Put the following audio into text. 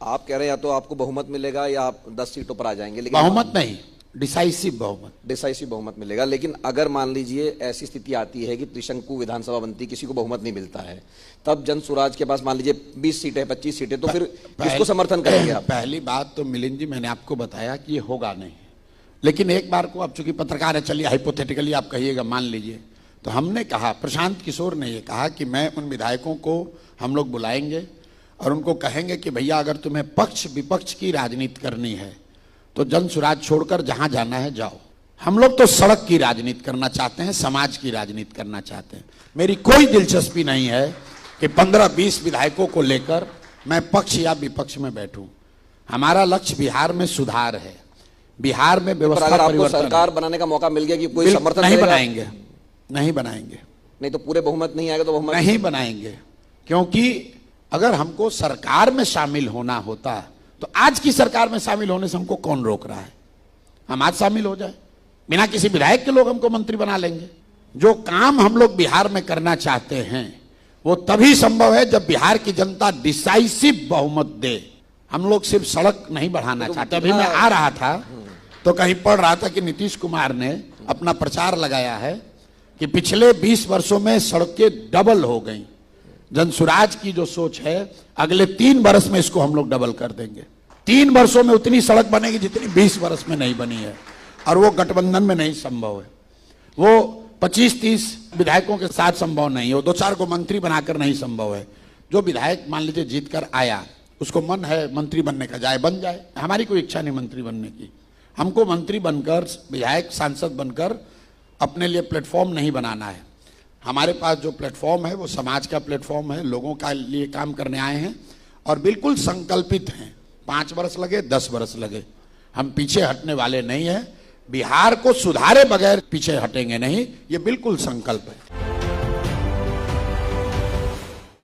आप कह रहे हैं या तो आपको बहुमत मिलेगा या आप 10 सीटों पर आ जाएंगे, लेकिन बहुमत नहीं, डिसाइसिव बहुमत, डिसाइसिव बहुमत मिलेगा। लेकिन अगर मान लीजिए ऐसी स्थिति आती है कि त्रिशंकु विधानसभा बनती, किसी को बहुमत नहीं मिलता है, तब जन स्वराज के पास मान लीजिए 20 सीटें 25 सीटें, तो फिर किसको समर्थन करेंगे आप? पहली बात तो मिलिंद जी, मैंने आपको बताया कि ये होगा नहीं, लेकिन एक बार को आप चूंकि पत्रकार है, चलिए हाइपोथेटिकली आप कहिएगा, मान लीजिए, तो हमने कहा, प्रशांत किशोर ने ये कहा कि मैं उन विधायकों को हम लोग बुलाएंगे और उनको कहेंगे कि भैया अगर तुम्हें पक्ष विपक्ष की राजनीति करनी है तो जन स्वराज छोड़कर जहां जाना है जाओ। हम लोग तो सड़क की राजनीति करना चाहते हैं, समाज की राजनीति करना चाहते हैं। मेरी कोई दिलचस्पी नहीं है कि 15-20 विधायकों को लेकर मैं पक्ष या विपक्ष में बैठूं। हमारा लक्ष्य बिहार में सुधार है, बिहार में व्यवस्था परिवर्तन। सरकार बनाने का मौका मिल गया कि कोई समर्थन नहीं बनाएंगे, नहीं बनाएंगे, नहीं तो पूरे बहुमत नहीं आएगा तो बहुमत नहीं बनाएंगे, क्योंकि अगर हमको सरकार में शामिल होना होता तो आज की सरकार में शामिल होने से हमको कौन रोक रहा है? हम आज शामिल हो जाए, बिना किसी विधायक के लोग हमको मंत्री बना लेंगे। जो काम हम लोग बिहार में करना चाहते हैं वो तभी संभव है जब बिहार की जनता डिसाइसिव बहुमत दे। हम लोग सिर्फ सड़क नहीं बढ़ाना चाहते। अभी मैं आ रहा था तो कहीं पढ़ रहा था कि नीतीश कुमार ने अपना प्रचार लगाया है कि पिछले 20 वर्षों में सड़कें डबल हो गई। जन स्वराज की जो सोच है, अगले 3 वर्ष में इसको हम लोग डबल कर देंगे। 3 वर्षों में उतनी सड़क बनेगी जितनी 20 वर्ष में नहीं बनी है, और वो गठबंधन में नहीं संभव है। वो 25-30 विधायकों के साथ संभव नहीं है, वो 2-4 को मंत्री बनाकर नहीं संभव है। जो विधायक मान लीजिए जीत कर आया, उसको मन है मंत्री बनने का, जाए बन जाए। हमारी कोई इच्छा नहीं मंत्री बनने की। हमको मंत्री बनकर, विधायक सांसद बनकर अपने लिए प्लेटफॉर्म नहीं बनाना है। हमारे पास जो प्लेटफॉर्म है वो समाज का प्लेटफॉर्म है, लोगों का लिए काम करने आए हैं और बिल्कुल संकल्पित हैं। 5 वर्ष लगे, 10 वर्ष लगे, हम पीछे हटने वाले नहीं हैं। बिहार को सुधारे बगैर पीछे हटेंगे नहीं, ये बिल्कुल संकल्प है।